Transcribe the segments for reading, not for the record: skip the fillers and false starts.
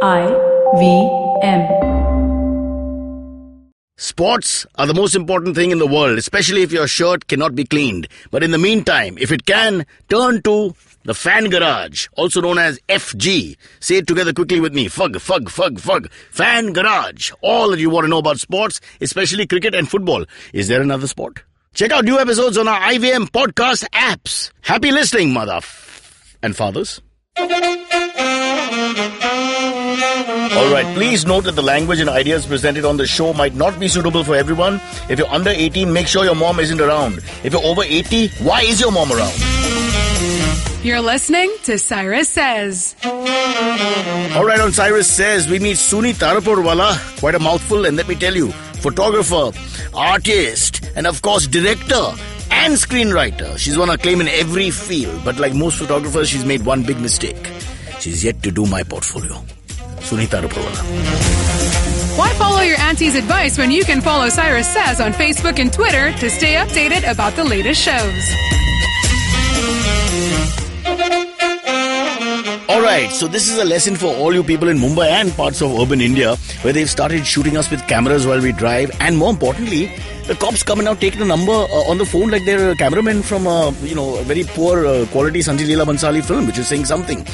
IVM. Sports are the most important thing in the world, especially if your shirt cannot be cleaned. But in the meantime, if it can, turn to the Fan Garage, also known as FG. Say it together quickly with me. Fug. Fan Garage. All that you want to know about sports, especially cricket and football. Is there another sport? Check out new episodes on our IVM podcast apps. Happy listening, mother and fathers. Alright, please note that the language and ideas presented on the show might not be suitable for everyone. If you're under 18, make sure your mom isn't around. If you're over 80, why is your mom around? You're listening to Cyrus Says. Alright, on Cyrus Says, we meet Suni Tarapurwala. Quite a mouthful, and let me tell you, photographer, artist, and of course director and screenwriter. She's won acclaim in every field, but like most photographers, she's made one big mistake. She's yet to do my portfolio. Suni Tarapurwala. Why follow your auntie's advice when you can follow Cyrus Says on Facebook and Twitter to stay updated about the latest shows? Alright, so this is a lesson for all you people in Mumbai and parts of urban India where they've started shooting us with cameras while we drive, and more importantly, the cops come and now take the number on the phone like they're a cameraman from a very poor quality Sanjay Leela Bhansali film, which is saying something.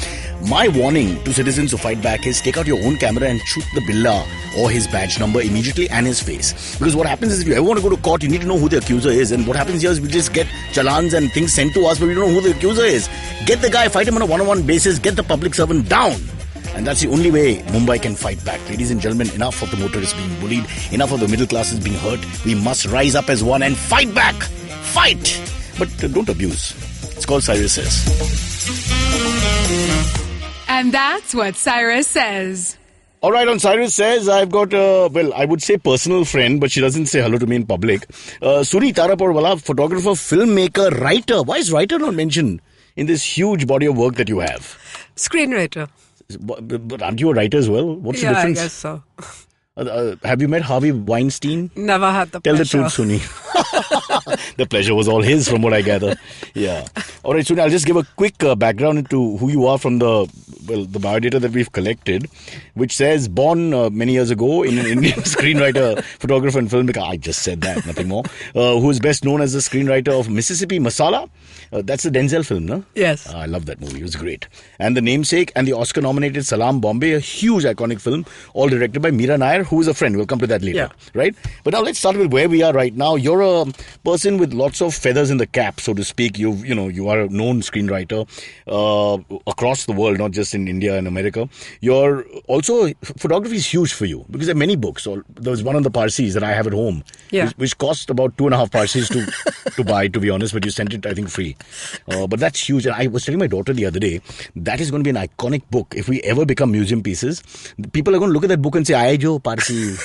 My warning to citizens who fight back is take out your own camera and shoot the billa or his badge number immediately and his face. Because what happens is if you ever want to go to court, you need to know who the accuser is. And what happens here is we just get challans and things sent to us, but we don't know who the accuser is. Get the guy, fight him on a one-on-one basis, get the public servant down. And that's the only way Mumbai can fight back. Ladies and gentlemen, enough of the motorists being bullied. Enough of the middle classes being hurt. We must rise up as one and fight back. Fight! But don't abuse. It's called Cyrus Says. And that's what Cyrus Says. All right, on Cyrus Says, I've got I would say personal friend, but she doesn't say hello to me in public. Suni Tarapurwala, photographer, filmmaker, writer. Why is writer not mentioned in this huge body of work that you have? Screenwriter. But aren't you a writer as well? What's the difference? I guess so. Have you met Harvey Weinstein? Never had the pleasure. Tell the truth, Suni. The pleasure was all his, from what I gather. Yeah. All right, Suni, I'll just give a quick background into who you are from the biodata that we've collected, which says born many years ago in an Indian screenwriter, photographer and filmmaker. I just said that, nothing more. Who is best known as the screenwriter of Mississippi Masala. That's the Denzel film, no? Yes. I love that movie. It was great. And The Namesake and the Oscar-nominated Salaam Bombay, a huge iconic film, all directed by Meera Nair, who is a friend. We'll come to that later. Yeah. Right? But now let's start with where we are right now. You're a person with lots of feathers in the cap, so to speak. You are a known screenwriter across the world, not just in India and America. You're also, photography is huge for you because there are many books. There was one on the Parsis that I have at home, which cost about 2.5 Parsis to buy, to be honest, but you sent it, I think, free. But that's huge. And I was telling my daughter the other day, that is going to be an iconic book. If we ever become museum pieces, people are going to look at that book and say, "Aye jo, Parsi,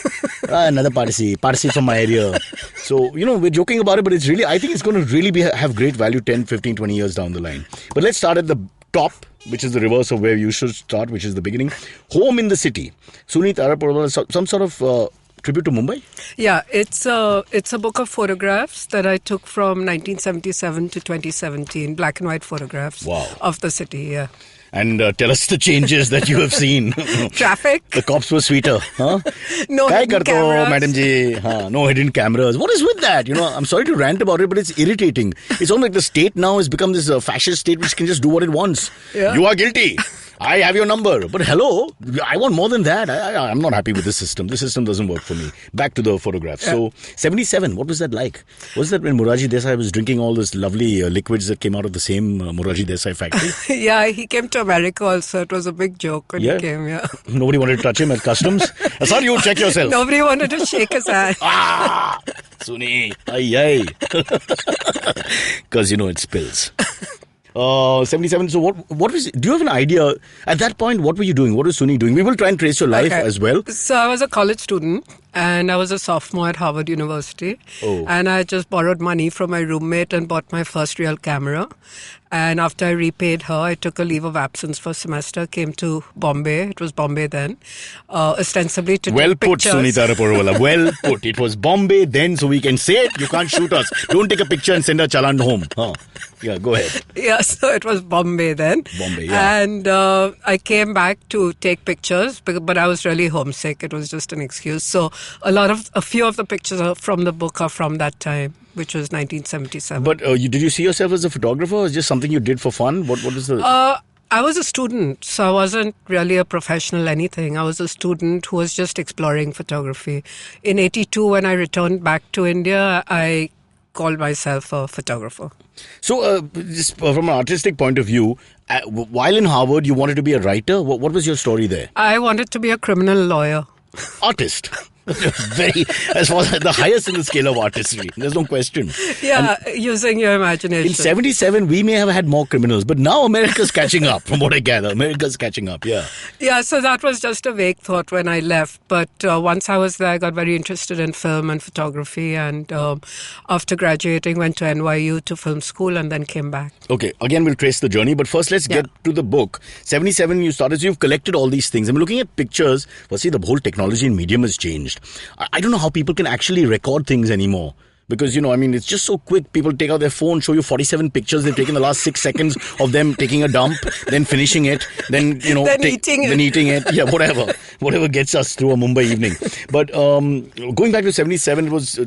another Parsi from my area." So, we're joking about it, but it's really, I think it's going to really have great value 10, 15, 20 years down the line. But let's start at the top, which is the reverse of where you should start, which is the beginning. Home in the City. Suni Tarapurwala, some sort of tribute to Mumbai? Yeah, it's a book of photographs that I took from 1977 to 2017, black and white photographs of the city, yeah. And tell us the changes that you have seen. Traffic. The cops were sweeter. Huh? No hidden cameras. Madam ji. No hidden cameras. What is with that? I'm sorry to rant about it, but it's irritating. It's almost like the state now has become this fascist state which can just do what it wants. Yeah. You are guilty. I have your number. But hello, I want more than that. I'm not happy with this system. This system doesn't work for me. Back to the photographs. Yeah. So, 77, what was that like? Was that when Morarji Desai was drinking all this lovely liquids that came out of the same Morarji Desai factory? Yeah, he came to America also. It was a big joke when he came, Nobody wanted to touch him at customs? Sorry, you check yourself. Nobody wanted to shake his hand. Suni. Ay. Because, it spills. 77. So what was, do you have an idea at that point? What were you doing? What was Suni doing? We will try and trace your life as well. So I was a college student And I was a sophomore at Harvard University. Oh. And I just borrowed money from my roommate and bought my first real camera. And after I repaid her, I took a leave of absence for a semester, came to Bombay. It was Bombay then, ostensibly to Well take put, pictures. Sunita Raporwala. Well put. It was Bombay then, so we can say it. You can't shoot us. Don't take a picture and send a challan home. Huh. Yeah, go ahead. Yeah, so it was Bombay then. Bombay, yeah. And I came back to take pictures, but I was really homesick. It was just an excuse. So a few of the pictures from the book are from that time, which was 1977. But did you see yourself as a photographer, or just something you did for fun? What is the... I was a student, so I wasn't really a professional anything. I was a student who was just exploring photography. In 82, when I returned back to India, I called myself a photographer. So, just from an artistic point of view, while in Harvard, you wanted to be a writer. What was your story there? I wanted to be a criminal lawyer. Artist. Very, as far as the highest in the scale of artistry. There's no question. Yeah, using your imagination. In 77, we may have had more criminals, but now America's catching up, from what I gather. America's catching up, yeah. Yeah, so that was just a vague thought when I left. But once I was there, I got very interested in film and photography. And after graduating, went to NYU to film school and then came back. Okay, again, we'll trace the journey. But first, let's get to the book. 77, you started, so you've collected all these things. I'm looking at pictures. Firstly, the whole technology and medium has changed. I don't know how people can actually record things anymore. Because, it's just so quick. People take out their phone, show you 47 pictures they've taken the last 6 seconds of them taking a dump, then finishing it, then, eating it. Yeah, whatever gets us through a Mumbai evening. But going back to 77, it was,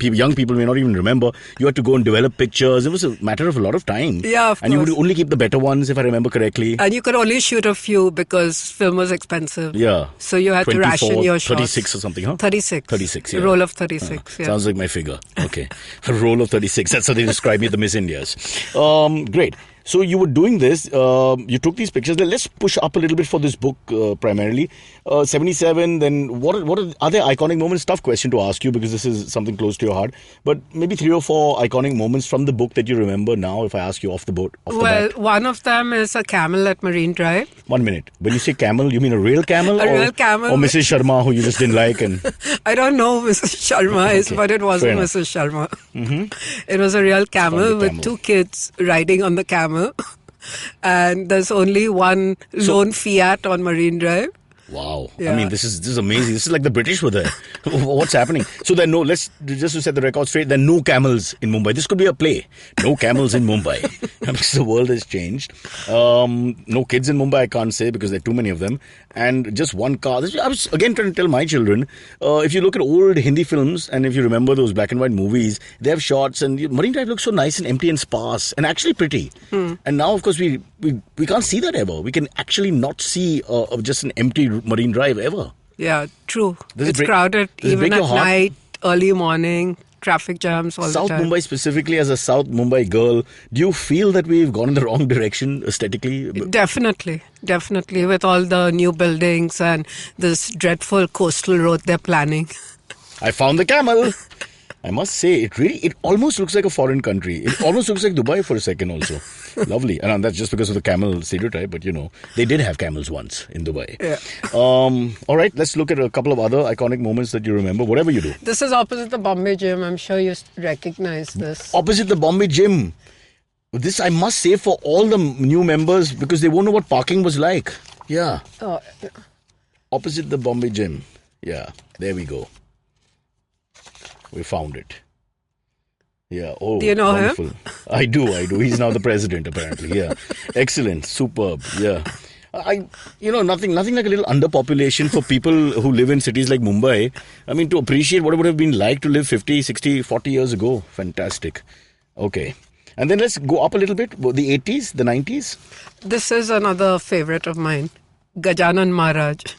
young people may not even remember, you had to go and develop pictures. It was a matter of a lot of time. Yeah, of course. And you would only keep the better ones, if I remember correctly. And you could only shoot a few because film was expensive. Yeah. So you had to ration your shots. 36 or something, huh? 36. 36, yeah. A roll of 36, yeah. Sounds like my figure. Okay. A roll of 36. That's how they describe me at the Miss Indias. Great. So you were doing this. You took these pictures. Let's push up a little bit for this book primarily. 77. Then what are there iconic moments? Tough question to ask you because this is something close to your heart. But maybe 3 or 4 iconic moments from the book that you remember now. If I ask you off the boat. One of them is a camel at Marine Drive. 1 minute. When you say camel, you mean a real camel? Real camel. Or Mrs. Sharma, who you just didn't like? And I don't know who Mrs. Sharma is, but it wasn't Mrs. Sharma. Mm-hmm. It was a real camel with 2 kids riding on the camel. And there's only one lone Fiat on Marine Drive. Wow. Yeah. I mean, this is amazing. This is like the British were there. What's happening? So let's just to set the record straight, there are no camels in Mumbai. This could be a play. No camels in Mumbai. Because the world has changed. No kids in Mumbai, I can't say because there are too many of them. And just one car. I was again trying to tell my children, if you look at old Hindi films and if you remember those black and white movies, they have shots and Marine Drive looks so nice and empty and sparse and actually pretty. And now, of course, we can't see that ever. We can actually not see just an empty Marine Drive ever. Yeah, true. It's crowded even at night, early morning, traffic jams all the time. South Mumbai specifically, as a South Mumbai girl, do you feel that we've gone in the wrong direction aesthetically? Definitely. With all the new buildings and this dreadful coastal road they're planning. I found the camel. I must say, it almost looks like a foreign country. It almost looks like Dubai for a second also. Lovely. And that's just because of the camel stereotype, but they did have camels once in Dubai. Yeah. All right, let's look at a couple of other iconic moments that you remember, whatever you do. This is opposite the Bombay Gym. I'm sure you recognize this. Opposite the Bombay Gym. This I must say for all the new members because they won't know what parking was like. Yeah. Oh. Opposite the Bombay Gym. Yeah, there we go. We found it. Yeah. Oh, do you know wonderful. him? I do. He's now the president, apparently. Yeah. Excellent. Superb. Yeah. Nothing like a little underpopulation for people who live in cities like Mumbai. I mean, to appreciate what it would have been like to live 50, 60, 40 years ago. Fantastic. Okay. And then let's go up a little bit. The 80s, the 90s. This is another favorite of mine. Gajanan Maharaj.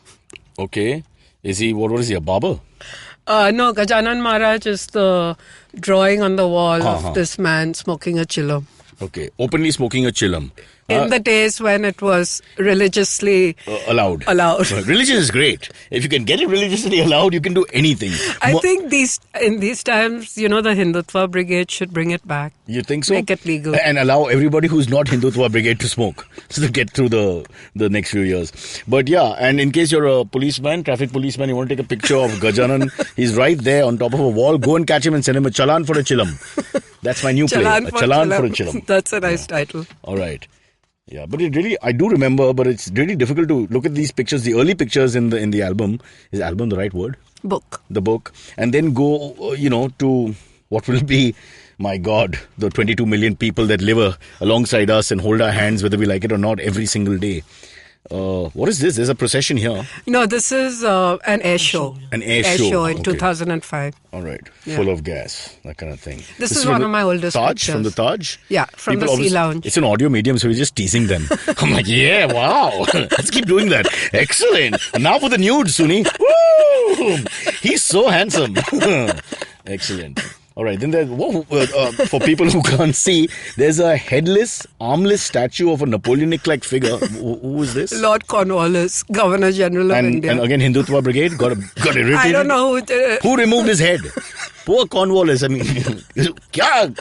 Okay. What is he, a barber? No, Gajanan Maharaj is the drawing on the wall of this man smoking a chillum. Okay, openly smoking a chillum. In the days when it was religiously allowed. Religion is great. If you can get it religiously allowed, you can do anything. I think in these times, the Hindutva Brigade should bring it back. You think so? Make it legal. And allow everybody who's not Hindutva Brigade to smoke, so to get through the next few years. But yeah, and in case you're a policeman, traffic policeman, you want to take a picture of Gajanan, he's right there on top of a wall. Go and catch him and send him a chalan for a chilam. That's my new play. A chalan for a chilam. That's a nice title. All right. Yeah, but I do remember, but it's really difficult to look at these pictures, the early pictures in the album. Is album the right word? Book. The book. And then go, to what will be, my God, the 22 million people that live alongside us and hold our hands, whether we like it or not, every single day. What is this? There's a procession here. No, this is an air show. An air show in 2005. All right. Yeah. Full of gas, that kind of thing. This is one of my oldest pictures. From the Taj? Yeah, from the Sea Lounge. It's an audio medium, so we're just teasing them. I'm like, yeah, wow. Let's keep doing that. Excellent. And now for the nude, Suni. Woo! He's so handsome. Excellent. All right, then for people who can't see, there's a headless, armless statue of a Napoleonic-like figure. Who is this? Lord Cornwallis, Governor General of India. And again, Hindutva Brigade got irritated. I don't know who did it. Who removed his head? Poor Cornwallis. I mean, kya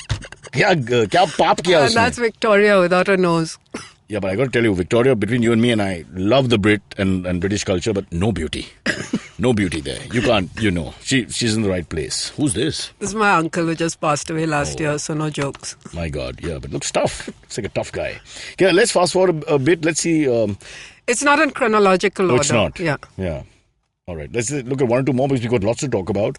paap kiya usne? And that's Victoria without a nose. Yeah, but I got to tell you, Victoria, between you and me, and I love the Brit and British culture, but no beauty. No beauty there. You can't, she's in the right place. Who's this? This is my uncle who just passed away last year, so no jokes. My God, yeah, but looks tough. Looks like a tough guy. Okay, let's fast forward a bit. Let's see. It's not in chronological order. It's not. Yeah. All right, let's look at one or two more because we've got lots to talk about.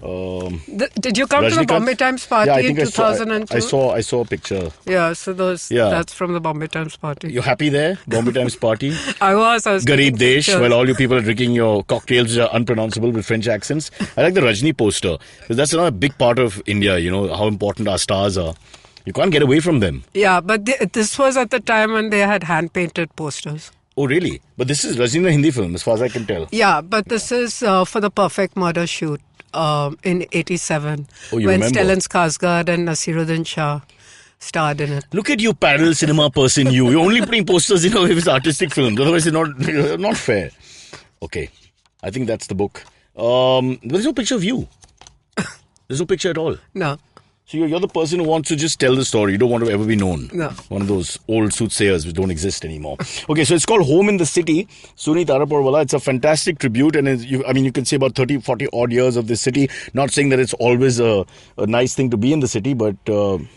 Did you come to the Bombay Times party in 2002? I saw a picture. Yeah, so that's from the Bombay Times party. You're happy there? Bombay Times party? I was Garib Desh, while all you people are drinking your cocktails which are unpronounceable with French accents. I like the Rajni poster because that's another big part of India, how important our stars are. You can't get away from them. Yeah, but this was at the time when they had hand-painted posters. Oh, really? But this is Rajni, the Hindi film, as far as I can tell. Yeah, but this is for the Perfect Murder shoot. In 87, when remember? Stellan Skarsgård and Nasiruddin Shah starred in it. Look at you, parallel cinema person. You're only putting posters in with artistic films. Otherwise, it's not fair. Okay, I think that's the book. There's no picture of you. There's no picture at all. No. So you're the person who wants to just tell the story. You don't want to ever be known. No. One of those old soothsayers which don't exist anymore. Okay, so it's called Home in the City. Suni Taraporwala. It's a fantastic tribute. And you can say about 30, 40 odd years of this city. Not saying that it's always a nice thing to be in the city, but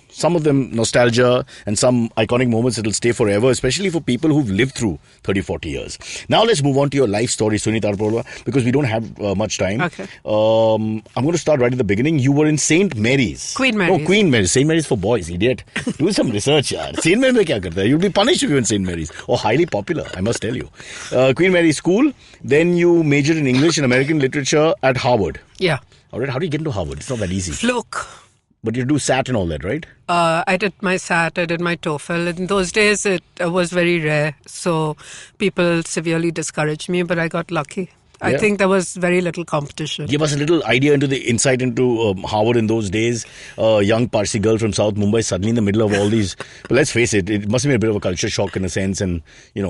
some of them nostalgia and some iconic moments that will stay forever, especially for people who've lived through 30, 40 years. Now let's move on to your life story, Suni Taraporwala, because we don't have much time. Okay. I'm going to start right at the beginning. You were in St. Mary's. Queen Mary's. No, Queen Mary's. St. Mary's for boys, idiot. Do some research, yaar. St. Mary's mein kya karta hai? You'll be punished if you're in St. Mary's. Or highly popular, I must tell you. Queen Mary's School. Then you majored in English and American literature at Harvard. Yeah. All right. How do you get into Harvard? It's not that easy. Fluke. But you do SAT and all that, right? I did my SAT, I did my TOEFL. In those days, it was very rare. So people severely discouraged me, but I got lucky. Yeah. I think there was very little competition. Give us a little idea into the insight into Harvard in those days. Young Parsi girl from South Mumbai, suddenly in the middle of all these. But let's face it, it must have been a bit of a culture shock in a sense, and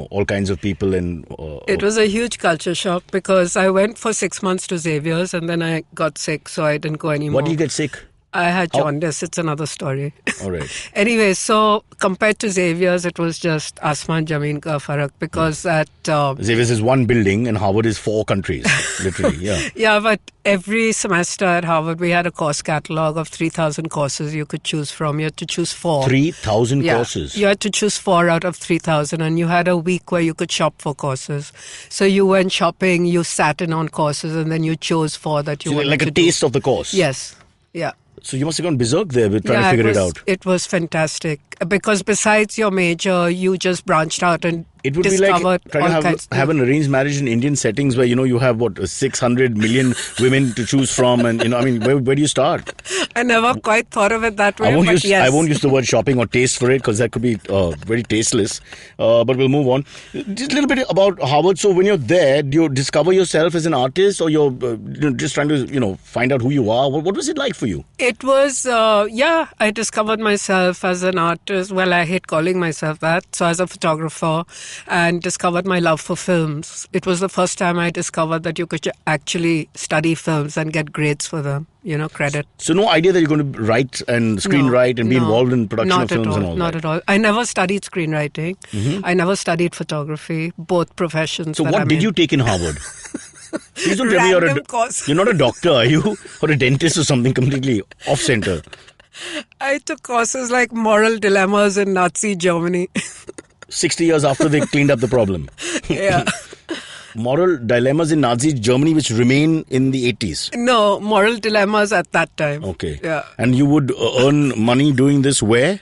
all kinds of people. And it was a huge culture shock because I went for 6 months to Xavier's and then I got sick, so I didn't go anymore. What did you get sick? I had jaundice. It's another story. All right. Anyway, so compared to Xavier's, it was just Asman Jameen ka farak because at Xavier's is one building and Harvard is 4 countries, literally. Yeah. Yeah, but every semester at Harvard, we had a course catalog of 3,000 courses you could choose from. You had to choose 4. 3,000 courses. You had to choose 4 out of 3,000, and you had a week where you could shop for courses. So you went shopping, you sat in on courses, and then you chose 4 that you wanted like to a taste of the course. Yes. Yeah. So you must have gone berserk there with trying to figure it out. It was fantastic because besides your major, you just branched out and It would be discovered like trying all to kinds of have an arranged marriage in Indian settings where, you have 600 million women to choose from, and I mean, where do you start? I never quite thought of it that way. I won't but use yes. I won't use the word shopping or taste for it, because that could be very tasteless. But we'll move on. Just a little bit about Harvard. So when you're there, do you discover yourself as an artist, or you're just trying to find out who you are? What was it like for you? It was, I discovered myself as an artist. Well, I hate calling myself that. So as a photographer, and discovered my love for films. It was the first time I discovered that you could actually study films and get grades for them, credit. So no idea that you're going to write and screenwrite and be involved in production of films and all that? Not at all. I never studied screenwriting. I never studied photography, both professions. So what did you take in Harvard? Please don't tell me you're not a doctor, are you? Or a dentist or something completely off-center? I took courses like moral dilemmas in Nazi Germany. 60 years after they cleaned up the problem. Yeah. Moral dilemmas in Nazi Germany which remain in the 80s. No, moral dilemmas at that time. Okay. Yeah. And you would earn money doing this where?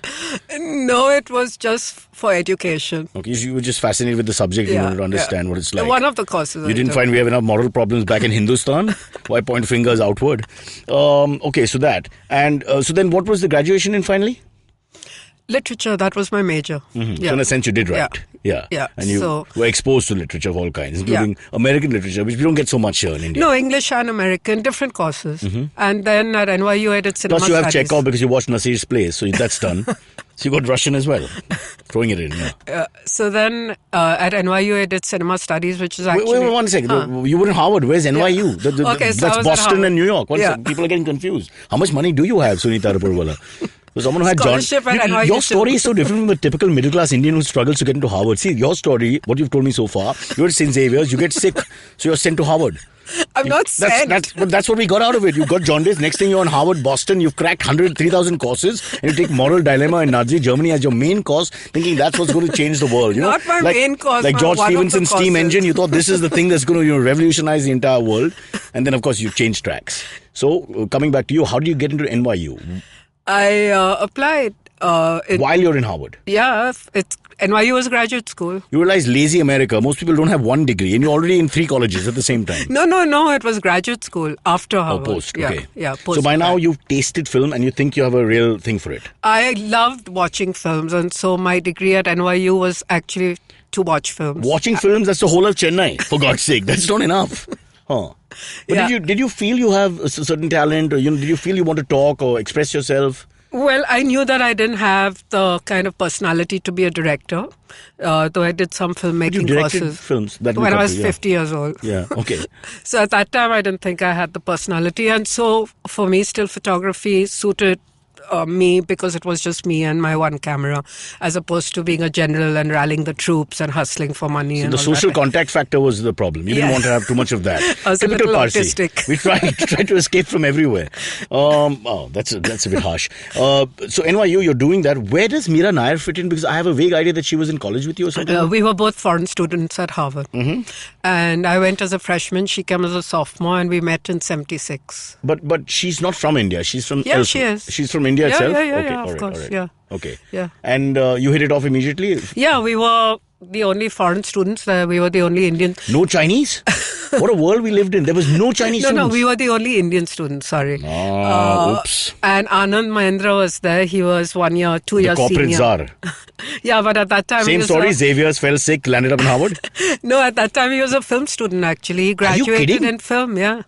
No, it was just for education. Okay, you were just fascinated with the subject. You wanted to understand what it's like. One of the courses. You didn't find we have enough moral problems back in Hindustan? Why point fingers outward? Okay, so that. And so then what was the graduation in finally? Literature, that was my major. Mm-hmm. Yeah. So in a sense you did write. Yeah. And you were exposed to literature of all kinds, including American literature, which we don't get so much here in India. No, English and American, different courses. And then at NYU I did cinema Plus you have studies. Chekhov because you watched Nasir's plays, so that's done. So you got Russian as well. Throwing it in, so then at NYU I did cinema studies, which is actually... Wait 1 second. You were in Harvard. Where's NYU? Okay, so that's Boston and New York. People are getting confused. How much money do you have, Sunita Raporwala? So someone who had your story is so different from the typical middle-class Indian who struggles to get into Harvard. See, your story, what you've told me so far, you're at St. Xavier's, you get sick, so you're sent to Harvard. I'm not sent. That's what we got out of it. You got jaundice. Next thing you're on Harvard, Boston. You've cracked 3,000 courses, and you take moral dilemma in Nazi Germany as your main course, thinking that's what's going to change the world. Not my main course. Like George Stephenson's steam engine. You thought this is the thing that's going to revolutionize the entire world, and then of course you changed tracks. So coming back to you, how did you get into NYU? I applied. While you're in Harvard? Yeah, NYU was graduate school. You realize lazy America, most people don't have one degree and you're already in 3 colleges at the same time. No, it was graduate school after Harvard. Post, okay. Yeah, post. So by now you've tasted film and you think you have a real thing for it. I loved watching films, and so my degree at NYU was actually to watch films. Watching films, that's the whole of Chennai, for God's sake. That's not enough. But did you feel you have a certain talent, or did you feel you want to talk or express yourself? Well, I knew that I didn't have the kind of personality to be a director, though I did some filmmaking you directed courses films when I was 50 years old. Yeah, okay. So at that time, I didn't think I had the personality. And so for me, still photography suited me because it was just me and my one camera, as opposed to being a general and rallying the troops and hustling for money. So and the all social that. contact factor was the problem. You didn't want to have too much of that. I was Typical a little Parsi. autistic. We tried to escape from everywhere. That's a bit harsh. So NYU, you're doing that. Where does Meera Nair fit in? Because I have a vague idea that she was in college with you or something. We were both foreign students at Harvard. And I went as a freshman. She came as a sophomore, and we met in 76. But she's not from India. She's from elsewhere. She is. She's from India itself? Yeah, of course. Yeah. Okay. Yeah. And you hit it off immediately? Yeah, we were the only foreign students. We were the only Indian. No Chinese? What a world we lived in. There was no Chinese students. No, we were the only Indian students, sorry. Oops. And Anand Mahendra was there. He was 1 year, 2 years The corporate senior. czar. Yeah, but at that time... Same story, Xavier's fell sick, landed up in Harvard? No, at that time he was a film student actually. He graduated in film, yeah.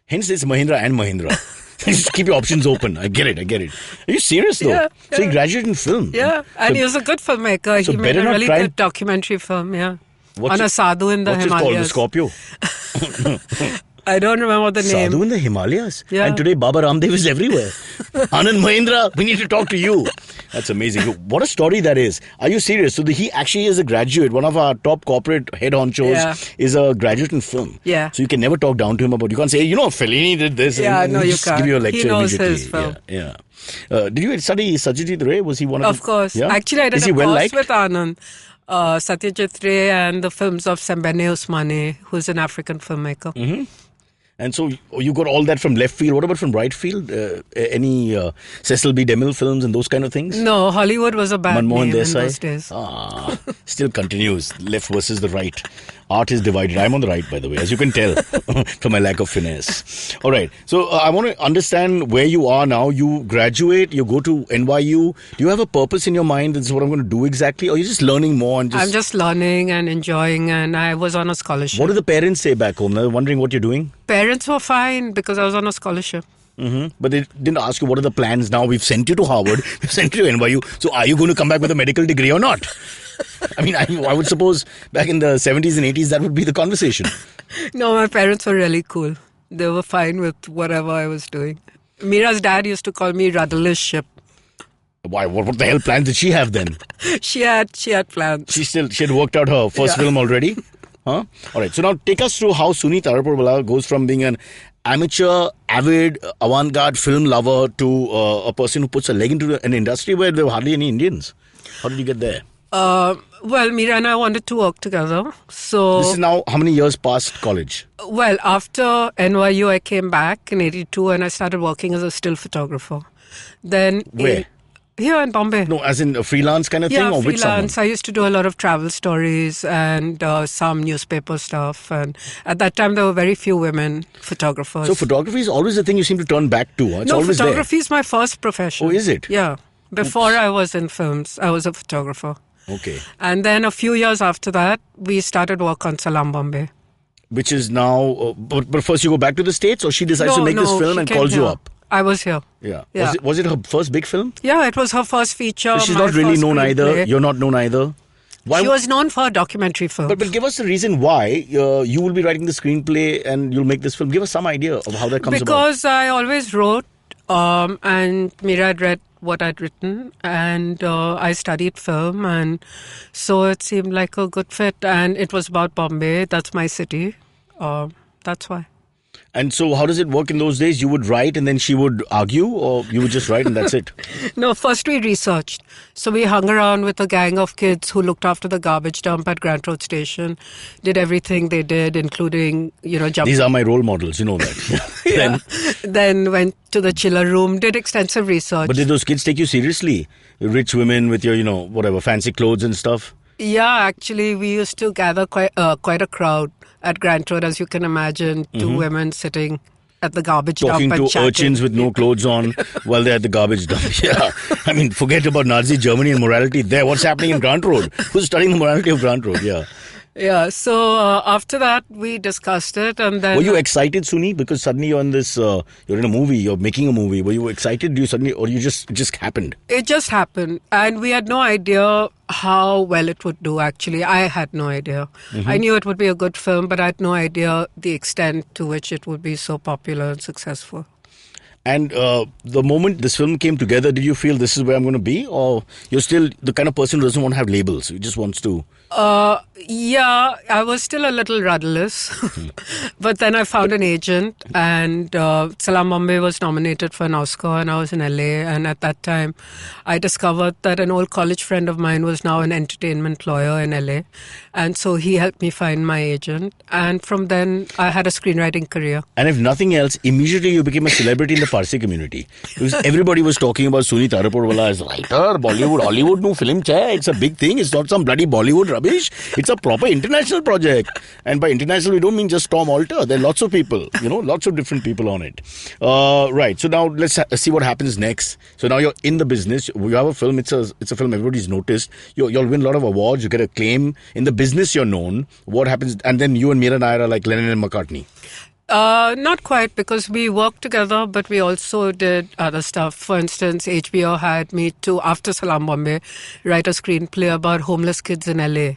Hence it's Mahindra and Mahindra. Just keep your options open. I get it. Are you serious though? Yeah. So he graduated in film? Yeah, and he was a good filmmaker. So he made a better not really try good documentary film, yeah. What's on a sadhu in the Himalayas. What's it called? The Scorpio? I don't remember the name. Sadhu in the Himalayas? Yeah. And today Baba Ramdev is everywhere. Anand Mahindra, we need to talk to you. That's amazing. What a story that is. Are you serious? So he actually is a graduate. One of our top corporate head honchos is a graduate in film. Yeah. So you can never talk down to him about, you can't say, Fellini did this. Yeah, and no, you just can't. Give you a lecture He knows immediately. his film. Yeah. Did you study Satyajit Ray? Was he one of them? Of course. Yeah? Actually, I did is a he well course liked? with Anand. Satyajit Ray and the films of Sembene Usmane, who's an African filmmaker. Mm-hmm. And so you got all that from left field. What about from right field? Any Cecil B. DeMille films and those kind of things? No, Hollywood was a bad Manmohan name in Desai? those days. Still continues. Left versus the right. Art is divided. I'm on the right, by the way, as you can tell from my lack of finesse. All right. So I want to understand where you are now. You graduate, you go to NYU. Do you have a purpose in your mind? This is what I'm going to do exactly? Or you're just learning more? And I'm just learning and enjoying, and I was on a scholarship. What do the parents say back home? They're wondering what you're doing? Parents were fine because I was on a scholarship. But they didn't ask you what are the plans now. We've sent you to Harvard. We've sent you to NYU. So are you going to come back with a medical degree or not? I mean, I would suppose back in the 70s and 80s, that would be the conversation. No, my parents were really cool. They were fine with whatever I was doing. Mira's dad used to call me rudderless ship. Why? What the hell plans did she have then? She had plans. She had worked out her first film already? Huh? All right. So now take us through how Suni Taraporwala goes from being an amateur, avid, avant-garde film lover to a person who puts a leg into an industry where there were hardly any Indians. How did you get there? Well, Mira and I wanted to work together. So this is now how many years past college? Well, after NYU, I came back in 82 and I started working as a still photographer. Then where? Here in Bombay. No, as in a freelance kind of thing, or with someone? Freelance. I used to do a lot of travel stories and some newspaper stuff. And at that time, there were very few women photographers. So photography is always the thing you seem to turn back to. Huh? It's no, always photography is my first profession. Oh, is it? Yeah. Before I was in films, I was a photographer. Okay. And then a few years after that, we started work on Salam Bombay. Which is now, but first you go back to the States, or she decides to make this film and calls you up? I was here. Yeah. Was it her first big film? Yeah, it was her first feature. So she's not really known either. You're not known either. Why? She was known for a documentary film. But give us the reason why you will be writing the screenplay and you'll make this film. Give us some idea of how that comes about. Because I always wrote, and Mira had read what I'd written, and I studied film, and so it seemed like a good fit. And it was about Bombay. That's my city. That's why. And so how does it work in those days? You would write and then she would argue, or you would just write and that's it? No, first we researched. So we hung around with a gang of kids who looked after the garbage dump at Grant Road Station, did everything they did, including, jumping. These are my role models, you know that. Then went to the chiller room, did extensive research. But did those kids take you seriously? Rich women with your, whatever, fancy clothes and stuff? Yeah, actually, we used to gather quite a crowd at Grant Road, as you can imagine, two women sitting at the garbage dump and talking to chatting. Urchins with no clothes on while they're at the garbage dump. Yeah, I mean, forget about Nazi Germany and morality there. What's happening in Grant Road? Who's studying the morality of Grant Road? Yeah. Yeah, so after that, we discussed it, and then... Were you excited, Suni? Because suddenly you're in this, you're in a movie, you're making a movie. Were you excited? Or it just happened? It just happened. And we had no idea how well it would do, actually. I had no idea. I knew it would be a good film, but I had no idea the extent to which it would be so popular and successful. And the moment this film came together, did you feel this is where I'm going to be? Or you're still the kind of person who doesn't want to have labels? Who just wants to... Yeah, I was still a little rudderless. But then I found an agent, and Salam Bombay was nominated for an Oscar, and I was in LA. And at that time, I discovered that an old college friend of mine was now an entertainment lawyer in LA. And so he helped me find my agent. And from then, I had a screenwriting career. And if nothing else, immediately you became a celebrity in the Parsi community. Because everybody was talking about Suni Taraporwala as writer, Bollywood, Hollywood, no film chair. It's a big thing. It's not some bloody Bollywood rubbish. It's a proper international project. And by international, we don't mean just Tom Alter. There are lots of people, lots of different people on it. Right. So now let's see what happens next. So now you're in the business. You have a film. It's a film everybody's noticed. You'll win a lot of awards. You get acclaim. In the business, you're known. What happens? And then you and Mira Nair are like Lennon and McCartney. Not quite, because we worked together, but we also did other stuff. For instance, HBO hired me to, after Salam Bombay, write a screenplay about homeless kids in LA.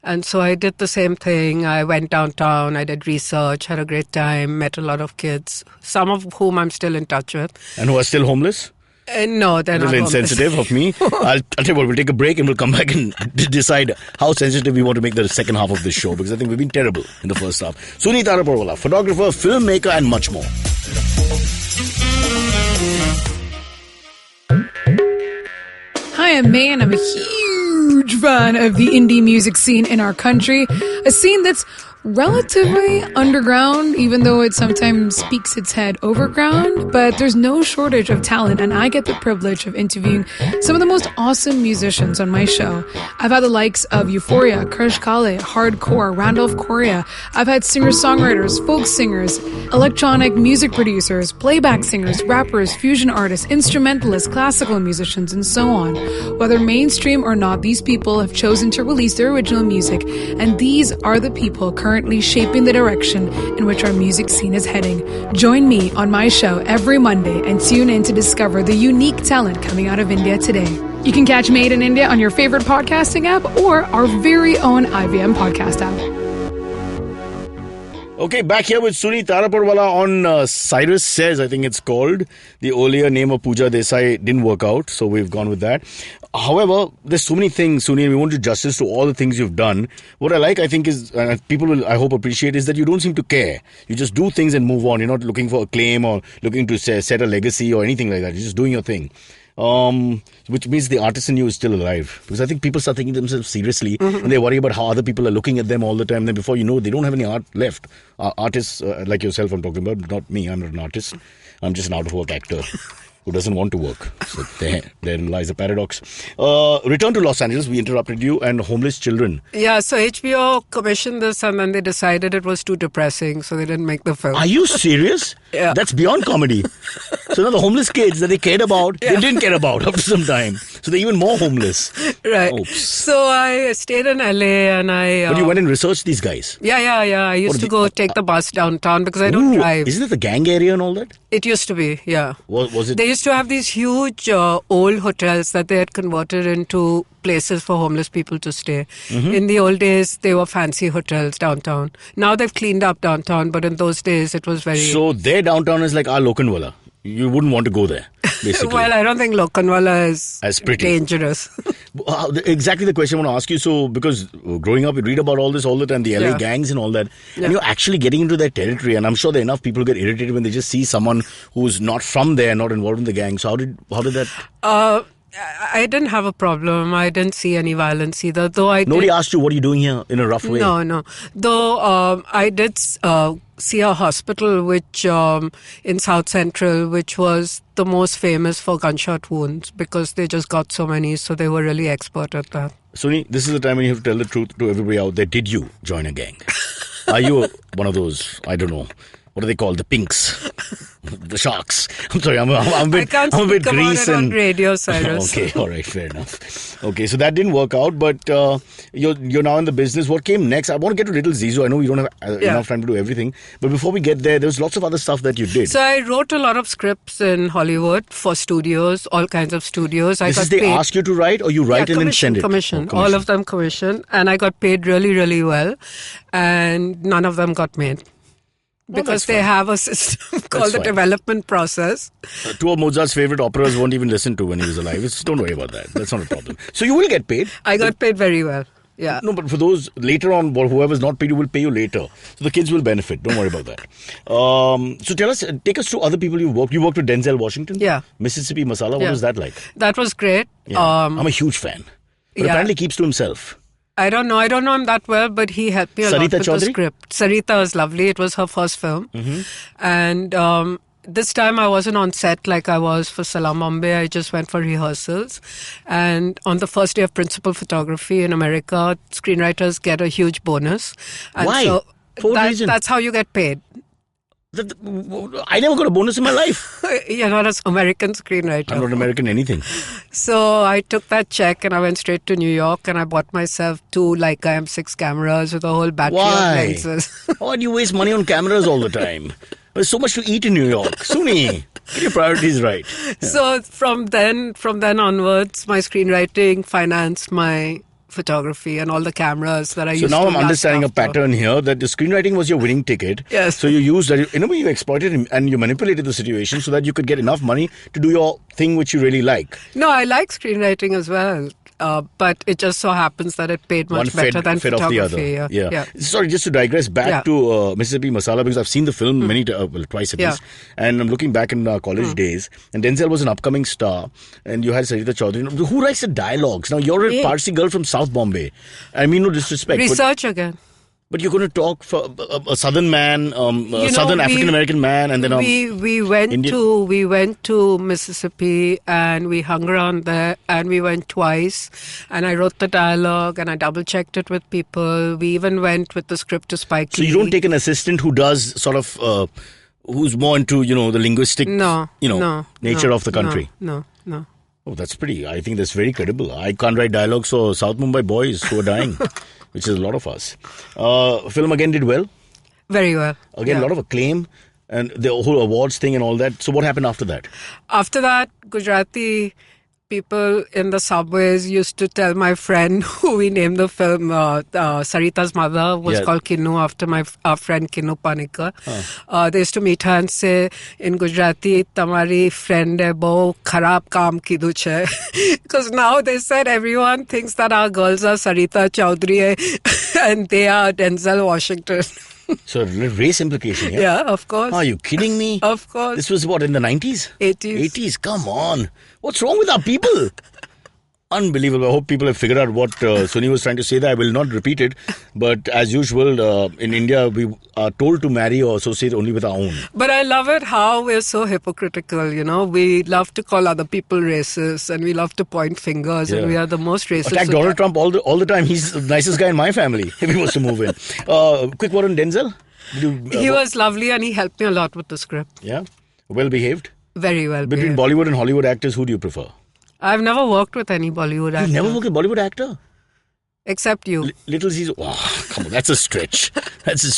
And so I did the same thing. I went downtown, I did research, had a great time, met a lot of kids, some of whom I'm still in touch with. And who are still homeless? No, they're not homeless. Insensitive of me. I'll tell you what, we'll take a break and we'll come back and decide how sensitive we want to make the second half of this show, because I think we've been terrible in the first half. Suni Taraporwala, photographer, filmmaker and much more. Hi, I'm May, and I'm a huge fan of the indie music scene in our country. A scene that's relatively underground, even though it sometimes speaks its head overground, but there's no shortage of talent, and I get the privilege of interviewing some of the most awesome musicians on my show. I've had the likes of Euphoria, Krish Kale, Hardcore, Randolph Correa. I've had singer-songwriters, folk singers, electronic music producers, playback singers, rappers, fusion artists, instrumentalists, classical musicians, and so on. Whether mainstream or not, these people have chosen to release their original music, and these are the people currently shaping the direction in which our music scene is heading. Join me on my show every Monday and tune in to discover the unique talent coming out of India today. You can catch Made in India on your favorite podcasting app or our very own IVM podcast app. Okay, back here with Suni Taraporwala on Cyrus Says, I think it's called. The earlier name of Pooja Desai didn't work out, so we've gone with that. However, there's so many things, Suni, and we want to do justice to all the things you've done. What I like, I think, is, people will, I hope, appreciate, is that you don't seem to care. You just do things and move on. You're not looking for a claim or looking to set a legacy or anything like that. You're just doing your thing. Which means the artist in you is still alive. Because I think people start taking themselves seriously and they worry about how other people are looking at them all the time. Then before you know, they don't have any art left. Artists like yourself, I'm talking about, not me. I'm not an artist. I'm just an out-of-work actor who doesn't want to work. So therein lies a paradox. Return to Los Angeles. We interrupted you, and homeless children. Yeah, so HBO commissioned this and then they decided it was too depressing, so they didn't make the film. Are you serious? Yeah. That's beyond comedy. So now the homeless kids that they cared about, they didn't care about after some time. So they're even more homeless. Right. Oops. So I stayed in LA and I... But you went and researched these guys? Yeah. I used to go take the bus downtown because I don't drive. Isn't it the gang area and all that? It used to be, yeah. Was it? They used to have these huge old hotels that they had converted into places for homeless people to stay. In the old days, they were fancy hotels downtown. Now they've cleaned up downtown, but in those days, it was very... So their downtown is like our Lokanwala. You wouldn't want to go there, basically. Well, I don't think Lokanwala is as pretty. Dangerous. Exactly the question I want to ask you. So, because growing up, you read about all this all the time, the LA gangs and all that, and you're actually getting into their territory. And I'm sure there are enough people who get irritated when they just see someone who's not from there, not involved in the gang. So, how did that? I didn't have a problem. I didn't see any violence either. Nobody asked you, what are you doing here, in a rough way? No. Though I did see a hospital which in South Central, which was the most famous for gunshot wounds because they just got so many, so they were really expert at that. Suni, this is the time when you have to tell the truth to everybody out there. Did you join a gang? Are you one of those, I don't know, what are they called? The pinks? The sharks. I'm sorry, I'm a bit grease on radio, Cyrus. Okay, all right, fair enough. Okay, so that didn't work out, but you're now in the business. What came next? I want to get to Little Zizou. I know you don't have enough time to do everything, but before we get there's lots of other stuff that you did. So I wrote a lot of scripts in Hollywood for studios, all kinds of studios. They ask you to write, or you write and then send it? Commission. All of them commission, and I got paid really, really well, and none of them got made. Because they have a system called the development process. Two of Mozart's favorite operas won't even listen to when he was alive. Don't worry about that. That's not a problem. So you will get paid. I got paid very well. Yeah. No, but for those later on, whoever's not paid, you will pay you later. So the kids will benefit. Don't worry about that. So take us through other people you worked. You worked with Denzel Washington? Yeah. Mississippi Masala. What was that like? That was great. Yeah. I'm a huge fan. But apparently keeps to himself. I don't know him that well, but he helped me a lot with the script. Sarita was lovely. It was her first film. And this time I wasn't on set like I was for Salaam Bombay. I just went for rehearsals. And on the first day of principal photography in America, screenwriters get a huge bonus. And why? So reason? That's how you get paid. I never got a bonus in my life. You're not an American screenwriter. I'm not American anything. So I took that check and I went straight to New York and I bought myself 2 Leica M6 cameras with a whole battery of lenses. Why do you waste money on cameras all the time? There's so much to eat in New York. Suni, get your priorities right. Yeah. So from then onwards, my screenwriting financed my photography and all the cameras that I used to. So now I'm understanding a pattern here that the screenwriting was your winning ticket. Yes. So you used that. In a way, you exploited and you manipulated the situation so that you could get enough money to do your thing which you really like. No, I like screenwriting as well. But it just so happens that it paid much better than photography. Off the other. Yeah. Sorry, just to digress back to Mississippi Masala, because I've seen the film twice at least, and I'm looking back in college days, and Denzel was an upcoming star, and you had Sarita Chaudhary. Who writes the dialogues? Now, you're a Parsi girl from South Bombay. I mean, no disrespect. Research again. But you're going to talk for a southern man, a southern African American man, and then we went to Mississippi and we hung around there, and we went twice, and I wrote the dialogue and I double checked it with people. We even went with the script to Spike Lee. So you don't take an assistant who does sort of who's more into the linguistic nature of the country. No. Oh, that's pretty. I think that's very credible. I can't write dialogues for South Mumbai boys who are dying, which is a lot of us. Film again did well. Very well. Again, a lot of acclaim and the whole awards thing and all that. So what happened after that? After that, Gujarati people in the subways used to tell my friend, who we named the film, Sarita's mother was called Kinnu, after our friend Kinnu Panikar. They used to meet her and say in Gujarati, "Tamari friend hai bahut kharab kaam kidu chhe." Because now they said everyone thinks that our girls are Sarita Chowdhury and they are Denzel Washington. So race implication here? Yeah, of course. Are you kidding me? Of course. This was what, in the 90s? 80s. 80s, come on. What's wrong with our people? Unbelievable. I hope people have figured out what Suni was trying to say there. I will not repeat it. But as usual, in India, we are told to marry or associate only with our own. But I love it how we're so hypocritical, We love to call other people racist and we love to point fingers and we are the most racist. Attack Donald Trump all the time. He's the nicest guy in my family if he was to move in. Quick word on Denzel. He was lovely and he helped me a lot with the script. Yeah? Well behaved? Very well Between behaved. Bollywood and Hollywood actors, who do you prefer? I've never worked with any Bollywood actor. You've never worked with a Bollywood actor? Except you. Little Zizou. Oh, come on, that's a stretch.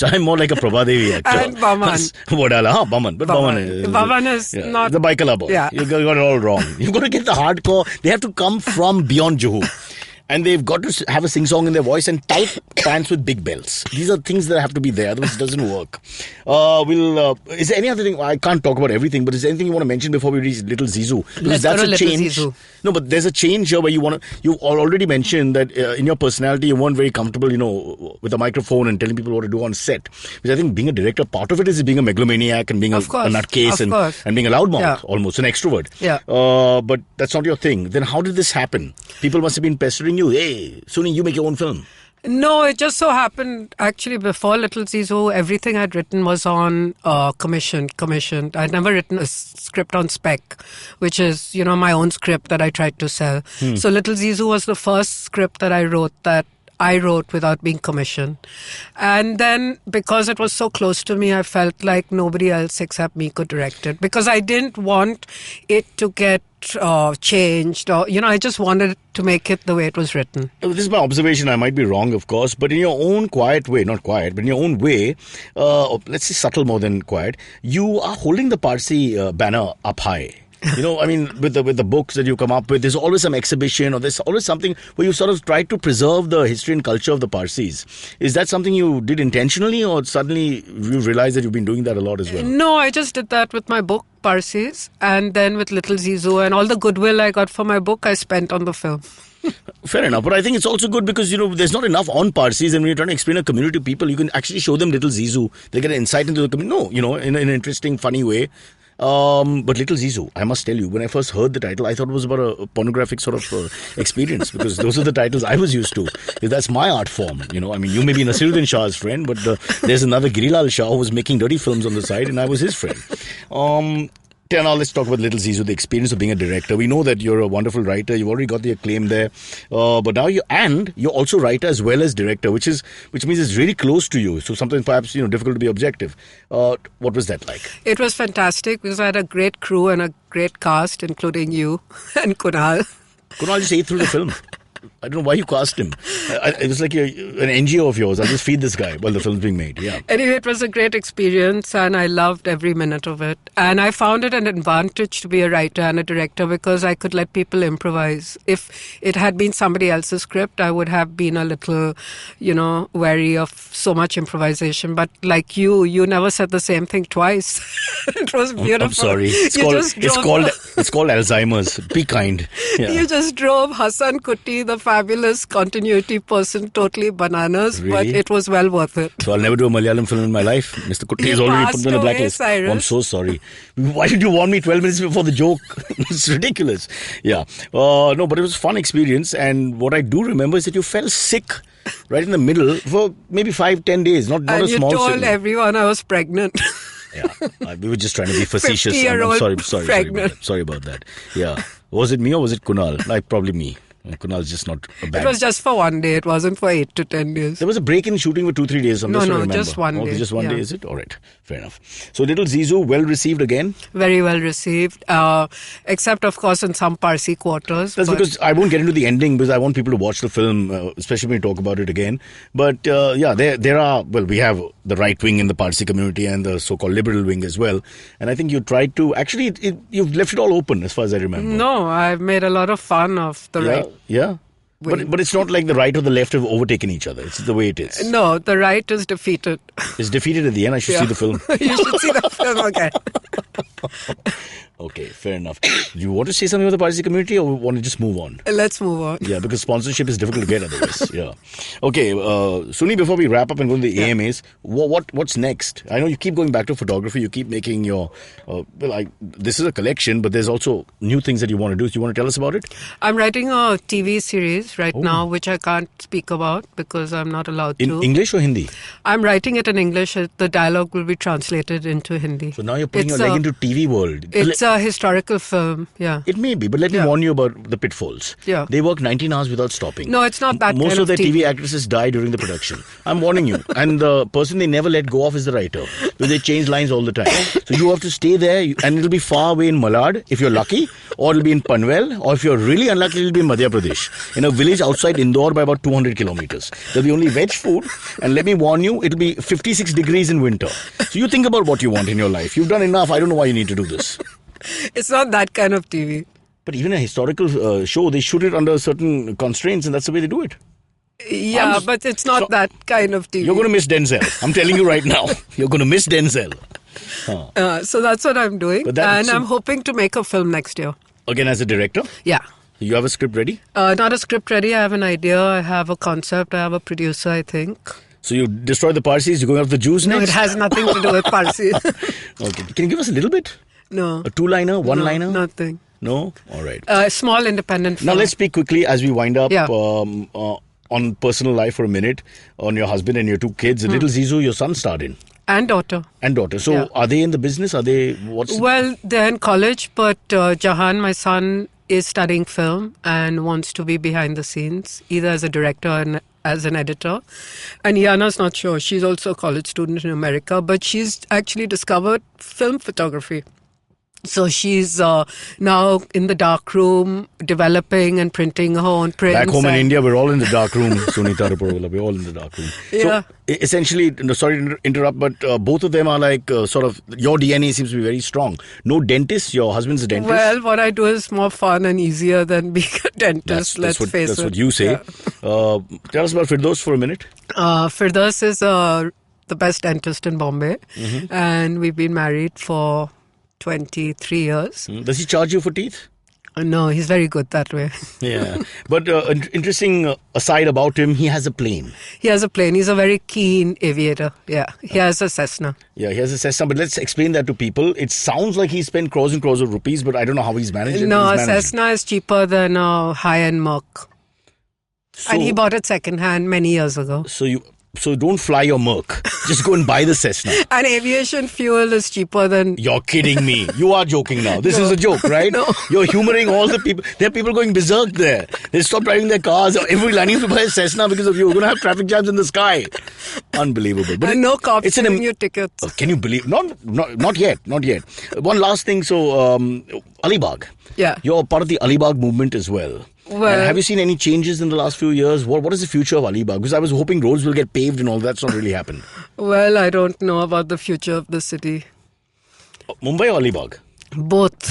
I'm more like a Prabhadevi actor. And Baman. Baman. But Baman is not... The Baikala boy. Yeah. You got it all wrong. You've got to get the hardcore. They have to come from beyond Juhu. And they've got to have a sing-song in their voice and tight pants with big belts. These are things that have to be there. Otherwise, it doesn't work. Is there any other thing? I can't talk about everything, but is there anything you want to mention before we reach Little Zizou? Because that's a change. No, but there's a change here where you already mentioned that in your personality, you weren't very comfortable, with a microphone and telling people what to do on set. Which I think being a director, part of it is being a megalomaniac and being a nutcase and being a loudmouth, almost an extrovert. Yeah. But that's not your thing. Then how did this happen? People must have been pestering you. Hey, Suni, you make your own film. No, it just so happened, actually, before Little Zizou, everything I'd written was on commissioned. I'd never written a script on spec, which is, my own script that I tried to sell. So Little Zizou was the first script that I wrote without being commissioned. And then, because it was so close to me, I felt like nobody else except me could direct it. Because I didn't want it to get changed, or I just wanted to make it the way it was written. This is my observation. I might be wrong, of course, but in your own quiet way, not quiet, but in your own way, let's say subtle more than quiet, you are holding the Parsi banner up high. With the books that you come up with, there's always some exhibition or there's always something where you sort of try to preserve the history and culture of the Parsis. Is that something you did intentionally, or suddenly you realized that you've been doing that a lot as well? No, I just did that with my book, Parsis, and then with Little Zizou, and all the goodwill I got for my book, I spent on the film. Fair enough, but I think it's also good because, there's not enough on Parsis, and when you're trying to explain a community to people, you can actually show them Little Zizou. They get an insight into the community. No, in an interesting, funny way. But Little Zizou, I must tell you, when I first heard the title, I thought it was about a pornographic sort of experience, because those are the titles I was used to. That's my art form, you may be Nasiruddin Shah's friend, but there's another Girilal Shah who was making dirty films on the side, and I was his friend. Now let's talk about Little Zizou, the experience of being a director. We know that you're a wonderful writer. You've already got the acclaim there. But now you're also writer as well as director, which means it's really close to you. So sometimes perhaps, difficult to be objective. What was that like? It was fantastic because I had a great crew and a great cast, including you and Kunal. Kunal just ate through the film. I don't know why you cast him. It was like an NGO of yours. I'll just feed this guy while the film's being made. Yeah. Anyway, it was a great experience and I loved every minute of it. And I found it an advantage to be a writer and a director because I could let people improvise. If it had been somebody else's script, I would have been a little, wary of so much improvisation. But like you never said the same thing twice. It was beautiful. I'm sorry. It's called Alzheimer's. Be kind. Yeah. You just drove Hassan Kutti, the fabulous continuity person, totally bananas, but Really? it was well worth it. So I'll never do a Malayalam film in my life. Mr. Kutty You has already put passed me on the away, blacklist. Cyrus. Oh, I'm so sorry. Why did you warn me 12 minutes before the joke? It's ridiculous. Yeah. No, but it was a fun experience. And what I do remember is that you fell sick right in the middle for maybe 5-10 days. Not And a you small told sickness. everyone I was pregnant. Yeah, we were just trying to be facetious. 50-year-old I'm sorry about that. Yeah, was it me or was it Kunal? Like probably me. Kunal's just not a bad. It was just for one day. It wasn't for 8 to 10 days. There was a break in shooting for 2-3 days. No, just one Okay, day. just one Yeah. day, is it? All right, fair enough. So Little Zizou, well received again. Very well received, except of course in some Parsi quarters. That's but- because I won't get into the ending because I want people to watch the film, especially when we talk about it again. But yeah, there are, well, we have the right wing in the Parsi community and the so-called liberal wing as well. And I think you tried to, actually, you've left it all open as far as I remember. No, I've made a lot of fun of the Yeah, right. yeah. But it's not like the right or the left have overtaken each other. It's the way it is. No, the right is defeated. It's defeated at the end. I should see the film. You should see the film again. Okay, fair enough. Do you want to say something about the Parsi community or want to just move on? Let's move on. Yeah, because sponsorship is difficult to get otherwise. Yeah. Okay, Suni, before we wrap up and go to the AMAs, what's next? I know you keep going back to photography. You keep making your... this is a collection, but there's also new things that you want to do. Do you want to tell us about it? I'm writing a TV series right now, which I can't speak about because I'm not allowed In to. English or Hindi? I'm writing it in English. The dialogue will be translated into Hindi. So now you're putting It's your leg a- into TV world. It's a historical film, yeah. It may be, but let me warn you about the pitfalls. Yeah. They work 19 hours without stopping. No, it's not that Most kind of of their TV TV. actresses die during the production. I'm warning you. And the person they never let go of is the writer. Because they change lines all the time. So you have to stay there, and it'll be far away in Malad, if you're lucky, or it'll be in Panvel, or if you're really unlucky, it'll be in Madhya Pradesh, in a village outside Indore by about 200 kilometers. There'll be only veg food, and let me warn you, it'll be 56 degrees in winter. So you think about what you want in your life. You've done enough. I don't know why you need to do this. It's not that kind of TV. But even a historical show, they shoot it under certain constraints, and that's the way they do it. Yeah, but it's not that kind of TV. You're going to miss Denzel. I'm telling you right now. You're going to miss Denzel. So that's what I'm doing. But that- And so- I'm hoping to make a film next year. Again, as a director, Yeah. you have a script ready? Not a script ready. I have an idea. I have a concept. I have a producer, I think. So you destroy the Parsis, you're going after the Jews No, next? it has nothing to do with Parsi. Okay. Can you give us a little bit? No. A two-liner, one-liner? No, nothing. No? All right. Small independent Now film. let's speak quickly as we wind up Yeah. on personal life for a minute, on your husband and your two kids. Little Zizou, your son starred in. And daughter. And daughter. So Yeah. are they in the business? Are they... What's... Well, they're in college, but Jahan, my son, is studying film and wants to be behind the scenes, either as a director and as an editor. And Yana's not sure. She's also a college student in America, but she's actually discovered film photography. So she's now in the dark room developing and printing her own prints. Back home in and- India, we're all in the dark room, Sunita Rapola. We're all in the dark room. Yeah. So, essentially, no, sorry to interrupt, but both of them are like sort of, your DNA seems to be very strong. No dentist, your husband's a dentist. Well, what I do is more fun and easier than being a dentist, let's face it. That's what you say. Yeah. Tell us about Firdaus for a minute. Firdaus is the best dentist in Bombay, and we've been married for 23 years. Does he charge you for teeth? No, he's very good that way. Yeah. But interesting aside about him, he has a plane. He has a plane. He's a very keen aviator. Yeah, he has a Cessna. Yeah, he has a Cessna, but let's explain that to people. It sounds like he spent crores and crores of rupees, but I don't know how he's managed it. No, He's a managed it. Cessna is cheaper than a high-end Merc. And he bought it second-hand many years ago. So don't fly your Merc. Just go and buy the Cessna. And aviation fuel is cheaper than... You're kidding me. You are joking now. This is a joke, right? No. You're humoring all the people. There are people going berserk there. They stop driving their cars. Everybody lining to buy a Cessna because of you. We're going to have traffic jams in the sky. Unbelievable. But And no cops it's an giving you tickets. Can you believe? Not yet. Not yet. One last thing. So, Alibag. Yeah. You're part of the Alibag movement as well. Well- And have you seen any changes in the last few years? What is the future of Alibag? Because I was hoping roads will get paved and all that's not really happened. Well, I don't know about the future of the city. Mumbai or Alibag? Both.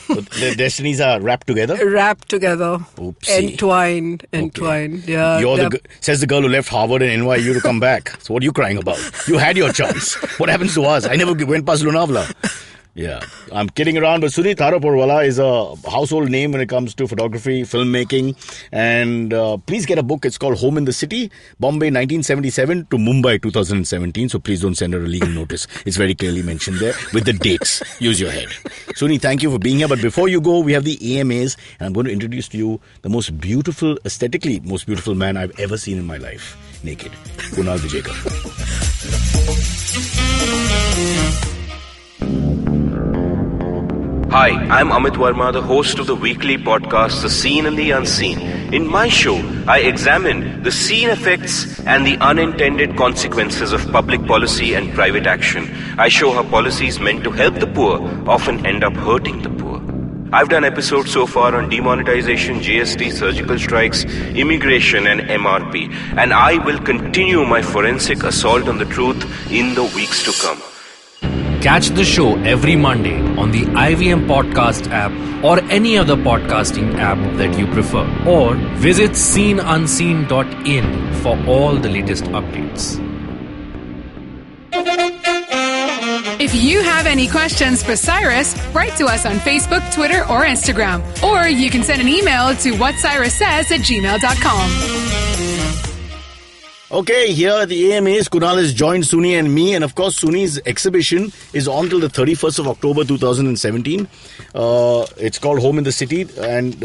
So their destinies are wrapped together? Wrapped together. Oopsie. Entwined. Yeah. Says the girl who left Harvard and NYU to come back. So what are you crying about? You had your chance. What happens to us? I never went past Lonavala. Yeah, I'm kidding around, but Suni Tharaporwala is a household name when it comes to photography, filmmaking, and please get a book. It's called Home in the City, Bombay 1977 to Mumbai 2017. So please don't send her a legal notice. It's very clearly mentioned there with the dates. Use your head. Suni, thank you for being here. But before you go, we have the AMAs, and I'm going to introduce to you the most beautiful, aesthetically most beautiful man I've ever seen in my life, naked, Kunal Vijayekar. Hi, I'm Amit Verma, the host of the weekly podcast The Seen and the Unseen. In my show, I examine the seen effects and the unintended consequences of public policy and private action. I show how policies meant to help the poor often end up hurting the poor. I've done episodes so far on demonetization, GST, surgical strikes, immigration and MRP. And I will continue my forensic assault on the truth in the weeks to come. Catch the show every Monday on the IVM Podcast app or any other podcasting app that you prefer. Or visit seenunseen.in for all the latest updates. If you have any questions for Cyrus, write to us on Facebook, Twitter, or Instagram. Or you can send an email to whatcyrussays@gmail.com. Okay, here at the AMAs, Kunal has joined Suni and me, and of course Suni's exhibition is on till the 31st of October 2017. It's called Home in the City, and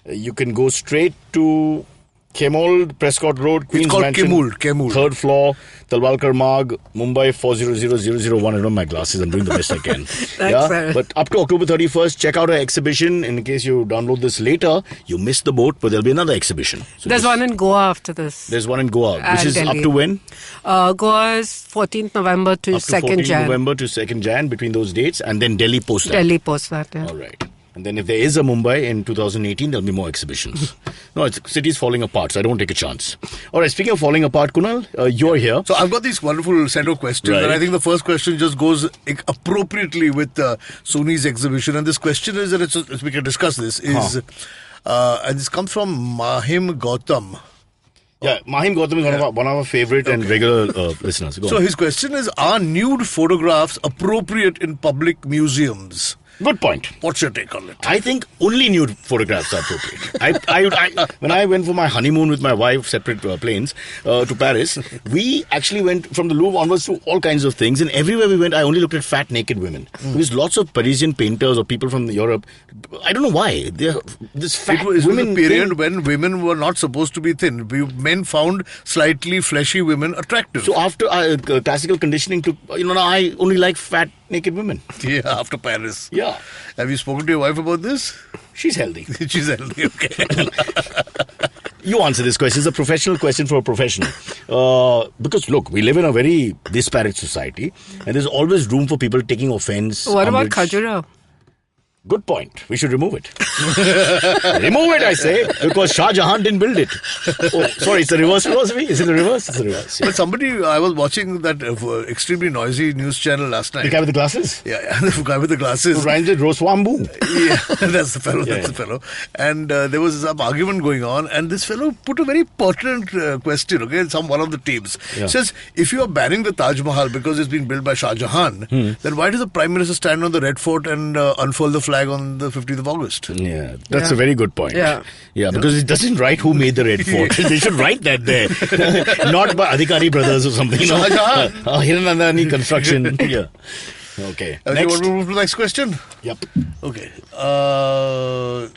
you can go straight to Kemold, Prescott Road, Queen's Mansion. Kemold. Third floor, Talwalkar Marg, Mumbai 400001. I don't have my glasses, I'm doing the best I can. Thanks, but up to October 31st, check out our exhibition. In case you download this later, you missed the boat, but there'll be another exhibition. So There's one in Goa after this. There's one in Goa, which And is Delhi. up to when? Goa is 14th November to Up to 2nd 14th Jan. November to 2nd Jan, between those dates, and then Delhi post that. Delhi post that, yeah. All right. And then if there is a Mumbai in 2018, there'll be more exhibitions. No, city's falling apart, so I don't take a chance. All right, speaking of falling apart, Kunal, you're here. So I've got these wonderful set of questions, Right. and I think the first question just goes appropriately with Suni's exhibition. And this question is, and we can discuss this, is, and this comes from Mahim Gautam. Yeah, Mahim Gautam is one of our favorite and regular listeners. Go So on. his question is, are nude photographs appropriate in public museums? Good point. What's your take on it? I think only nude photographs are appropriate. When I went for my honeymoon with my wife, separate planes, to Paris, we actually went from the Louvre onwards to all kinds of things. And everywhere we went, I only looked at fat, naked women. Because lots of Parisian painters or people from Europe, I don't know why, this fat It was women a period thing. when women were not supposed to be thin. Men found slightly fleshy women attractive. So after classical conditioning took, now I only like fat, naked women. Yeah, after Paris. Yeah. Have you spoken to your wife about this? She's healthy. She's healthy, okay. You answer this question. It's a professional question for a professional. Because, look, we live in a very disparate society, and there's always room for people taking offense. What about umbrage. Khajuraho? Good point. We should remove it. Remove it, I say, because Shah Jahan didn't build it. Oh, sorry, it's the reverse philosophy? Is it the reverse? It's the reverse. Yeah. But I was watching that extremely noisy news channel last night. The guy with the glasses? Yeah, the guy with the glasses. Who rhymes with Roswambu. Yeah, that's the fellow. Yeah, That's the fellow. And there was some argument going on, and this fellow put a very pertinent question. Okay, one of the teams says, if you are banning the Taj Mahal because it's been built by Shah Jahan, then why does the Prime Minister stand on the Red Fort and unfurl the flag on the 15th of August? Yeah, that's a very good point. Yeah. Yeah, because it doesn't write who made the Red Fort. They should write that there. Not by Adhikari Brothers or something. Shah Jahan. Hiranandani Construction. Yeah. Okay. Okay, Next. want to move to the next question? Yep. Okay.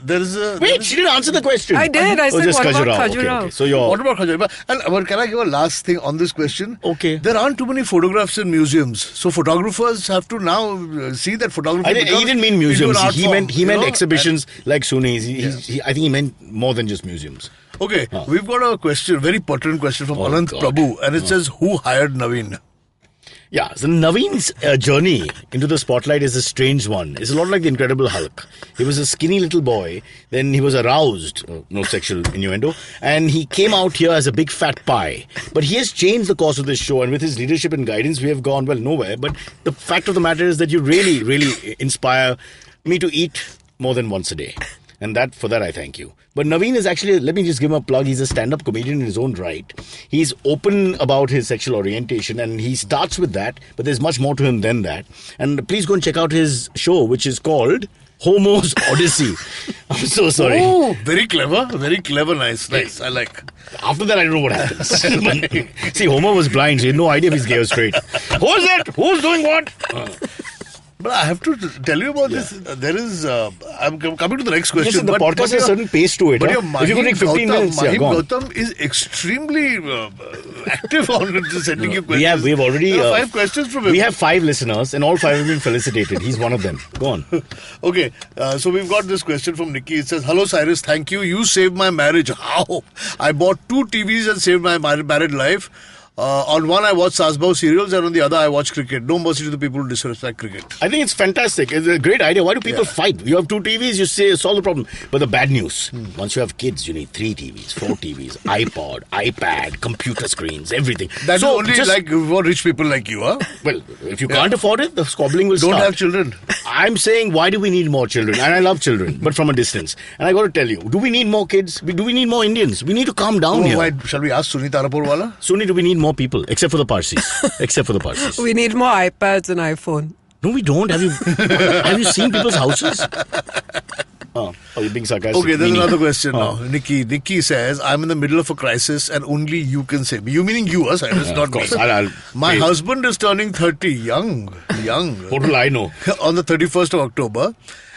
There is a... Wait, she didn't answer the question. I did. I Oh, said, just what about Khajuraho. Okay, Khajuraho? okay. So you're... What about Khajuraho? But can I give a last thing on this question? Okay. There aren't too many photographs in museums, so photographers have to now see that photography. He didn't mean museums. He meant you know? exhibitions like Suni's. I think he meant more than just museums. Okay, we've got a question, very pertinent question from Anant God. Prabhu, and it says, who hired Naveen? Yeah, so Naveen's journey into the spotlight is a strange one. It's a lot like the Incredible Hulk. He was a skinny little boy, then he was aroused, no sexual innuendo, and he came out here as a big fat pie. But he has changed the course of this show, and with his leadership and guidance, we have gone, well, nowhere. But the fact of the matter is that you really, really inspire me to eat more than once a day. And for that, I thank you. But Naveen is actually, let me just give him a plug. He's a stand-up comedian in his own right. He's open about his sexual orientation, and he starts with that. But there's much more to him than that. And please go and check out his show, which is called Homo's Odyssey. I'm so sorry. Oh, very clever. Nice. I like. After that, I don't know what happens. See, Homer was blind, so he had no idea if he's gay or straight. Who's it? Who's doing what? But I have to tell you about this. There is. I'm coming to the next question. Yes, the podcast has a certain pace to it. But Huh? your If you could take 15 minutes, Mahim go on. Gautam is extremely active on sending you questions. We've already. There are 5 questions from him. We have 5 listeners, and all 5 have been felicitated. He's one of them. Go on. Okay, so we've got this question from Nikki. It says, "Hello Cyrus, thank you. You saved my marriage. How? I bought 2 TVs and saved my married life. On one, I watch Sasbao serials, and on the other, I watch cricket. No mercy to the people who disrespect cricket." I think it's fantastic. It's a great idea. Why do people fight? You have 2 TVs, you say solve the problem. But the bad news, once you have kids, you need 3 TVs, 4 TVs, iPod, iPad, computer screens, everything. That's only like for rich people like you, huh? Well, if you can't afford it, the squabbling will Don't start. have children. I'm saying, why do we need more children? And I love children, but from a distance. And I got to tell you, do we need more kids? Do we need more Indians? We need to calm down here. Why, shall we ask Sunita Tarapurwala? Sunni, do we need more people? Except for the Parsis. Except for the Parsis. We need more iPads and iPhone. No, we don't. Have you seen people's houses? Oh, you're being sarcastic. Okay, there's Meanie. another question now. Nikki says, "I'm in the middle of a crisis and only you can save me." You meaning you, Cyrus, not Of course. me. My husband is turning 30, young. What will I know? On the 31st of October,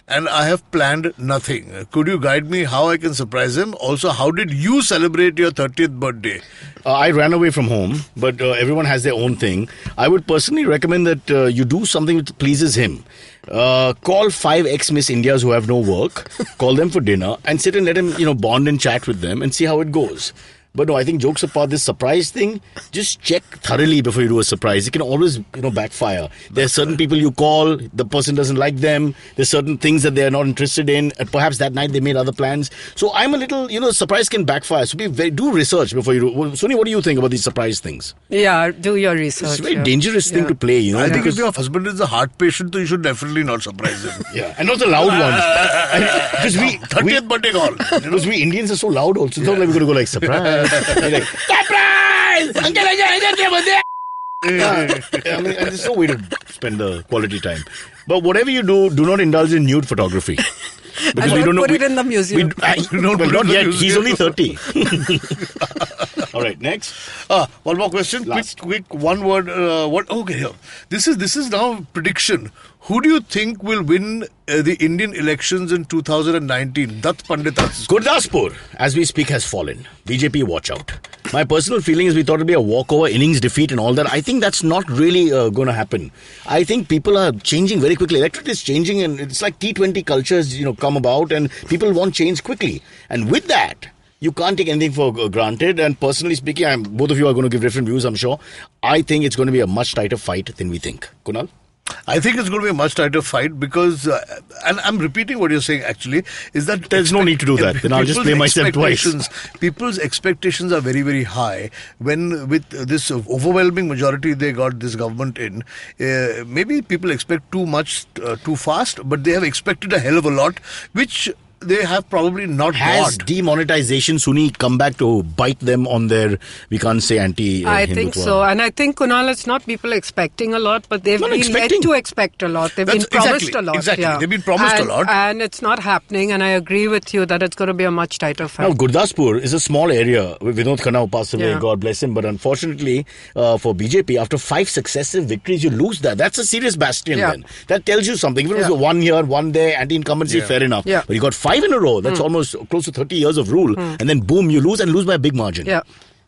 and I have planned nothing. Could you guide me how I can surprise him? Also, how did you celebrate your 30th birthday? I ran away from home, but everyone has their own thing. I would personally recommend that you do something that pleases him. Call 5 ex-Miss Indias who have no work, call them for dinner, and sit and let him, bond and chat with them and see how it goes. But no, I think jokes apart, this surprise thing, just check thoroughly before you do a surprise. It can always, backfire. There are certain people you call, the person doesn't like them. There's certain things that they're not interested in. And perhaps that night they made other plans. So I'm a little, surprise can backfire. So do research before you do. Well, Suni, what do you think about these surprise things? Yeah, do your research. It's a very dangerous thing to play, I think if your husband is a heart patient, then you should definitely not surprise him. Yeah, and not the loud ones. Because 30th birthday call. Because we Indians are so loud also. It's not like we're going to go like, surprise. Like, surprise! Uncle, there's no way to spend the quality time. But whatever you do not indulge in nude photography. Because we don't put it in the museum. Not yet. He's only 30. All right, next. One more question. Quick, one word. Okay, here. This is now prediction. Who do you think will win the Indian elections in 2019? Dutt Panditas. Gurdaspur, as we speak, has fallen. BJP, watch out. My personal feeling is we thought it would be a walkover, innings defeat and all that. I think that's not really going to happen. I think people are changing very quickly. Electorate is changing, and it's like T20 cultures, come about, and people want change quickly. And with that, you can't take anything for granted. And personally speaking, both of you are going to give different views, I'm sure. I think it's going to be a much tighter fight than we think. Kunal? I think it's going to be a much tighter fight because, and I'm repeating what you're saying actually, is that there's no need to do that. Then I'll just play myself twice. People's expectations are very, very high. When with this overwhelming majority they got this government in, maybe people expect too much too fast, but they have expected a hell of a lot, which they have probably not Has got. demonetization, Suni, come back to bite them on their, we can't say anti-Hindutva? I think so. And I think, Kunal, it's not people expecting a lot, but they've been led to expect a lot. They've been promised a lot. Exactly. Yeah. They've been promised a lot. And it's not happening. And I agree with you that it's going to be a much tighter fight. Now, Gurdaspur is a small area. Vinod Khanna passed away, God bless him. But unfortunately, for BJP, after 5 successive victories, you lose that. That's a serious bastion then. That tells you something. Even if it was 1 year, 1 day, anti-incumbency, fair enough. Yeah. But you got 5 in a row. That's almost close to 30 years of rule. And then boom, you lose by a big margin. Yeah.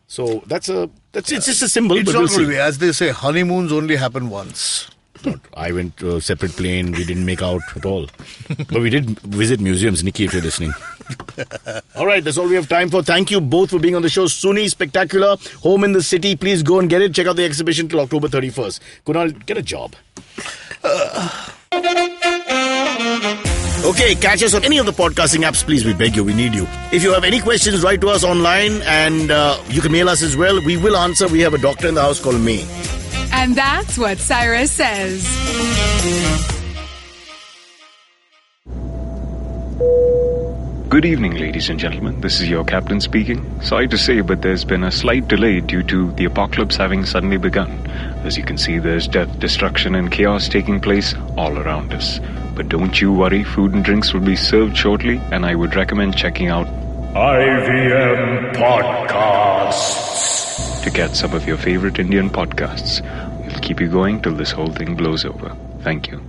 So it's just a symbol. It's but not we'll going to see. be. As they say, honeymoons only happen once. I went to a separate plane. We didn't make out at all. But we did visit museums, Nikki, if you're listening. All right, that's all we have time for. Thank you both for being on the show. Suni, spectacular. Home in the City. Please go and get it. Check out the exhibition till October 31st. Kunal, get a job. Okay, catch us on any of the podcasting apps, please. We beg you, we need you. If you have any questions, write to us online and you can mail us as well. We will answer. We have a doctor in the house called May. And that's what Cyrus says. Good evening, ladies and gentlemen. This is your captain speaking. Sorry to say, but there's been a slight delay due to the apocalypse having suddenly begun. As you can see, there's death, destruction, and chaos taking place all around us. But don't you worry, food and drinks will be served shortly, and I would recommend checking out IVM Podcasts to get some of your favorite Indian podcasts. We'll keep you going till this whole thing blows over. Thank you.